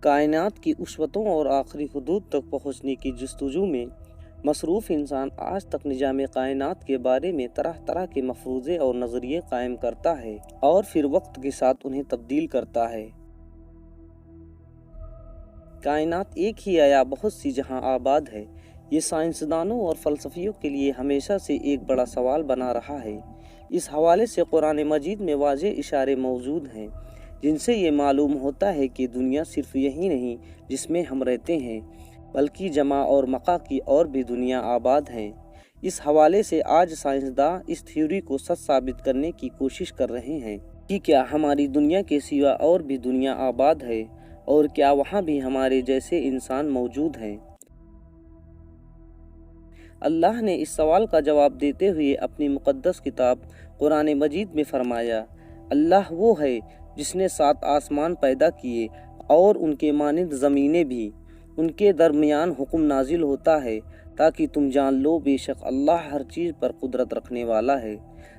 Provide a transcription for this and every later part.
کائنات کی وسعتوں اور آخری حدود تک پہنچنے کی جستجو میں مصروف انسان آج تک نظام کائنات کے بارے میں طرح طرح کے مفروضے اور نظریے قائم کرتا ہے اور پھر وقت کے ساتھ انہیں تبدیل کرتا ہے۔ کائنات ایک ہی ہے یا بہت سی جہاں آباد ہے، یہ سائنسدانوں اور فلسفیوں کے لیے ہمیشہ سے ایک بڑا سوال بنا رہا ہے۔ اس حوالے سے قرآن مجید میں واضح اشارے موجود ہیں جن سے یہ معلوم ہوتا ہے کہ دنیا صرف یہی نہیں جس میں ہم رہتے ہیں، بلکہ جمع اور مقع کی اور بھی دنیا آباد ہیں۔ اس حوالے سے آج سائنسداں اس تھیوری کو سچ ثابت کرنے کی کوشش کر رہے ہیں کہ کیا ہماری دنیا کے سوا اور بھی دنیا آباد ہے اور کیا وہاں بھی ہمارے جیسے انسان موجود ہیں۔ اللہ نے اس سوال کا جواب دیتے ہوئے اپنی مقدس کتاب قرآن مجید میں فرمایا، اللہ وہ ہے جس نے 7 آسمان پیدا کیے اور ان کے مانند زمینیں بھی، ان کے درمیان حکم نازل ہوتا ہے تاکہ تم جان لو بے شک اللہ ہر چیز پر قدرت رکھنے والا ہے۔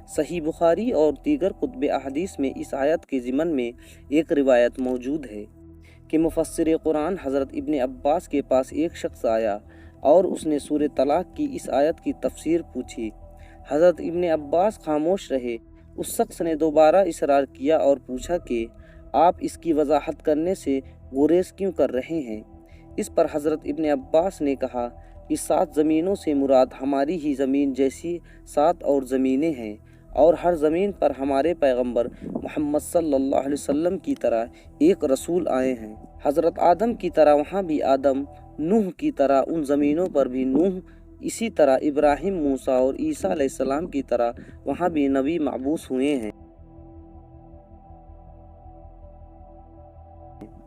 صحیح بخاری اور دیگر کتب احادیث میں اس آیت کے ضمن میں ایک روایت موجود ہے کہ مفسر قرآن حضرت ابن عباس کے پاس ایک شخص آیا اور اس نے سورہ طلاق کی اس آیت کی تفسیر پوچھی۔ حضرت ابن عباس خاموش رہے۔ اس شخص نے دوبارہ اصرار کیا اور پوچھا کہ آپ اس کی وضاحت کرنے سے گریز کیوں کر رہے ہیں؟ اس پر حضرت ابن عباس نے کہا کہ 7 زمینوں سے مراد ہماری ہی زمین جیسی 7 اور زمینیں ہیں، اور ہر زمین پر ہمارے پیغمبر محمد صلی اللہ علیہ وسلم کی طرح ایک رسول آئے ہیں۔ حضرت آدم کی طرح وہاں بھی آدم، نوح کی طرح ان زمینوں پر بھی نوح، اسی طرح ابراہیم، موسیٰ اور عیسیٰ علیہ السلام کی طرح وہاں بھی نبی مبعوث ہوئے ہیں۔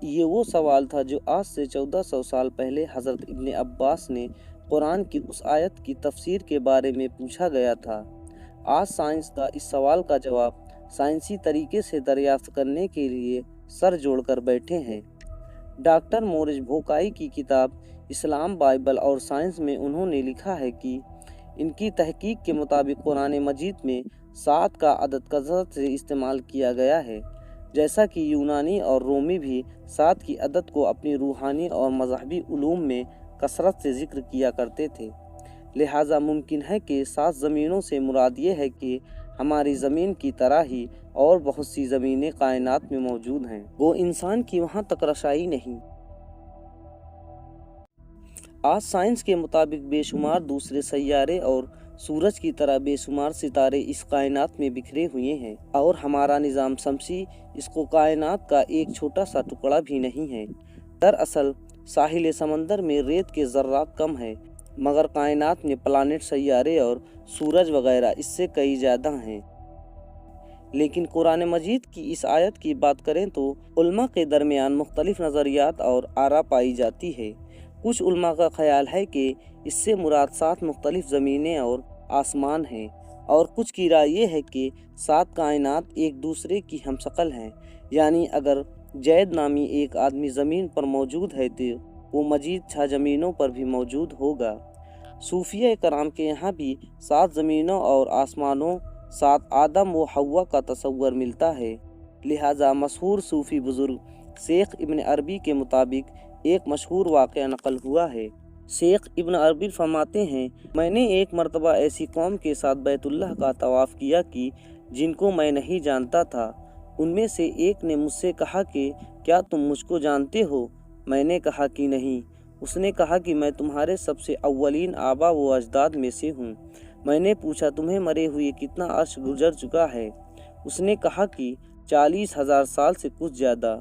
یہ وہ سوال تھا جو آج سے 1400 سال پہلے حضرت ابن عباس نے قرآن کی اس آیت کی تفسیر کے بارے میں پوچھا گیا تھا۔ آج سائنسداں اس سوال کا جواب سائنسی طریقے سے دریافت کرنے کے لیے سر جوڑ کر بیٹھے ہیں۔ ڈاکٹر مورج بھوکائی کی کتاب اسلام، بائبل اور سائنس میں انہوں نے لکھا ہے کہ ان کی تحقیق کے مطابق قرآن مجید میں 7 کا عدد کثرت سے استعمال کیا گیا ہے، جیسا کہ یونانی اور رومی بھی 7 کی عدد کو اپنی روحانی اور مذہبی علوم میں کثرت سے ذکر کیا کرتے تھے۔ لہٰذا ممکن ہے کہ 7 زمینوں سے مراد یہ ہے کہ ہماری زمین کی طرح ہی اور بہت سی زمینیں کائنات میں موجود ہیں، وہ انسان کی وہاں تک رسائی نہیں۔ آج سائنس کے مطابق بے شمار دوسرے سیارے اور سورج کی طرح بے شمار ستارے اس کائنات میں بکھرے ہوئے ہیں، اور ہمارا نظام شمسی اس کو کائنات کا ایک چھوٹا سا ٹکڑا بھی نہیں ہے۔ دراصل ساحل سمندر میں ریت کے ذرات کم ہیں، مگر کائنات میں پلانٹ، سیارے اور سورج وغیرہ اس سے کئی زیادہ ہیں۔ لیکن قرآن مجید کی اس آیت کی بات کریں تو علماء کے درمیان مختلف نظریات اور آراء پائی جاتی ہے۔ کچھ علماء کا خیال ہے کہ اس سے مراد 7 مختلف زمینیں اور آسمان ہیں، اور کچھ کی رائے یہ ہے کہ 7 کائنات ایک دوسرے کی ہم شکل ہیں، یعنی اگر زید نامی ایک آدمی زمین پر موجود ہے تو وہ مزید 6 زمینوں پر بھی موجود ہوگا۔ صوفیہ کرام کے یہاں بھی 7 زمینوں اور آسمانوں، 7 آدم و حوا کا تصور ملتا ہے۔ لہٰذا مشہور صوفی بزرگ شیخ ابن عربی کے مطابق ایک مشہور واقعہ نقل ہوا ہے۔ شیخ ابن عربی فرماتے ہیں، میں نے ایک مرتبہ ایسی قوم کے ساتھ بیت اللہ کا طواف کیا کہ جن کو میں نہیں جانتا تھا۔ ان میں سے ایک نے مجھ سے کہا کہ کیا تم مجھ کو جانتے ہو؟ میں نے کہا کہ نہیں۔ اس نے کہا کہ میں تمہارے سب سے اولین آبا و اجداد میں سے ہوں۔ میں نے پوچھا تمہیں مرے ہوئے کتنا عرصہ گزر چکا ہے؟ اس نے کہا کہ 40,000 سال سے کچھ زیادہ۔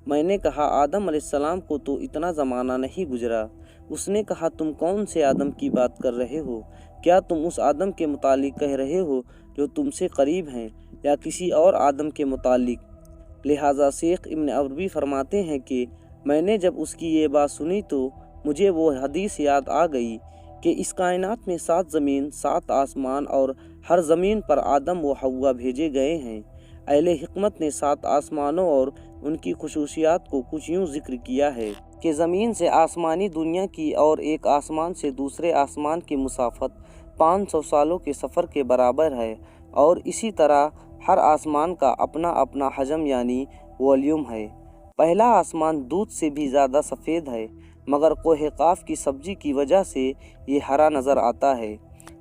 میں نے کہا آدم علیہ السلام کو تو اتنا زمانہ نہیں گزرا۔ اس نے کہا تم کون سے آدم کی بات کر رہے ہو؟ کیا تم اس آدم کے متعلق کہہ رہے ہو جو تم سے قریب ہیں، یا کسی اور آدم کے متعلق؟ لہٰذا شیخ ابن عربی فرماتے ہیں کہ میں نے جب اس کی یہ بات سنی تو مجھے وہ حدیث یاد آ گئی کہ اس کائنات میں 7 زمین، 7 آسمان اور ہر زمین پر آدم و حوا بھیجے گئے ہیں۔ اہل حکمت نے 7 آسمانوں اور ان کی خصوصیات کو کچھ یوں ذکر کیا ہے کہ زمین سے آسمانی دنیا کی اور ایک آسمان سے دوسرے آسمان کی مسافت 500 سالوں کے سفر کے برابر ہے، اور اسی طرح ہر آسمان کا اپنا اپنا حجم یعنی والیوم ہے۔ پہلا آسمان دودھ سے بھی زیادہ سفید ہے، مگر کوہ قاف کی سبزی کی وجہ سے یہ ہرا نظر آتا ہے۔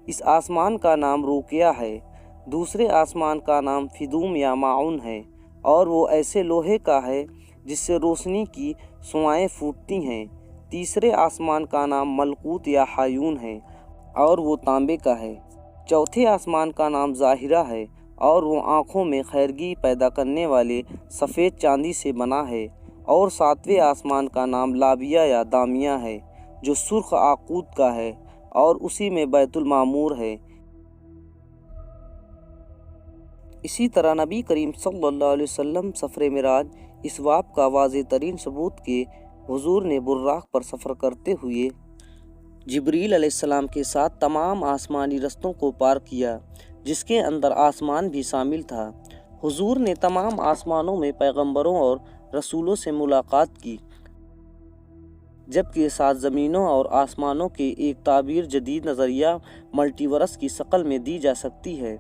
اس آسمان کا نام روقیہ ہے۔ دوسرے آسمان کا نام فدوم یا معون ہے، اور وہ ایسے لوہے کا ہے جس سے روشنی کی شعاعیں پھوٹتی ہیں۔ تیسرے آسمان کا نام ملکوت یا حیون ہے، اور وہ تانبے کا ہے۔ چوتھے آسمان کا نام ظاہرہ ہے، اور وہ آنکھوں میں خیرگی پیدا کرنے والے سفید چاندی سے بنا ہے۔ اور ساتویں آسمان کا نام لابیہ یا دامیہ ہے، جو سرخ آقوت کا ہے، اور اسی میں بیت المعمور ہے۔ اسی طرح نبی کریم صلی اللہ علیہ وسلم سفر معراج اس بات کا واضح ترین ثبوت کہ حضور نے براق پر سفر کرتے ہوئے جبریل علیہ السلام کے ساتھ تمام آسمانی رستوں کو پار کیا، جس کے اندر آسمان بھی شامل تھا۔ حضور نے تمام آسمانوں میں پیغمبروں اور رسولوں سے ملاقات کی، جبکہ سات زمینوں اور آسمانوں کے ایک تعبیر جدید نظریہ ملٹی ورس کی شکل میں دی جا سکتی ہے۔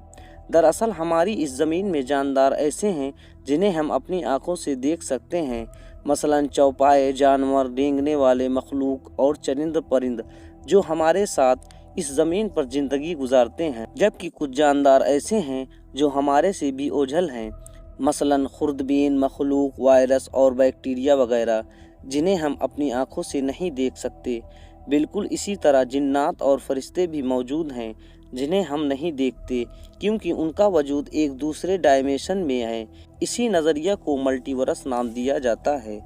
دراصل ہماری اس زمین میں جاندار ایسے ہیں جنہیں ہم اپنی آنکھوں سے دیکھ سکتے ہیں، مثلاً چوپائے جانور، رینگنے والے مخلوق اور چرند پرند جو ہمارے ساتھ اس زمین پر زندگی گزارتے ہیں، جبکہ کچھ جاندار ایسے ہیں جو ہمارے سے بھی اوجھل ہیں، مثلاً خردبین مخلوق، وائرس اور بیکٹیریا وغیرہ جنہیں ہم اپنی آنکھوں سے نہیں دیکھ سکتے۔ بالکل اسی طرح جنات اور فرشتے بھی موجود ہیں جنہیں ہم نہیں دیکھتے، کیونکہ ان کا وجود ایک دوسرے ڈائمینشن میں ہے۔ اسی نظریہ کو ملٹی ورس نام دیا جاتا ہے۔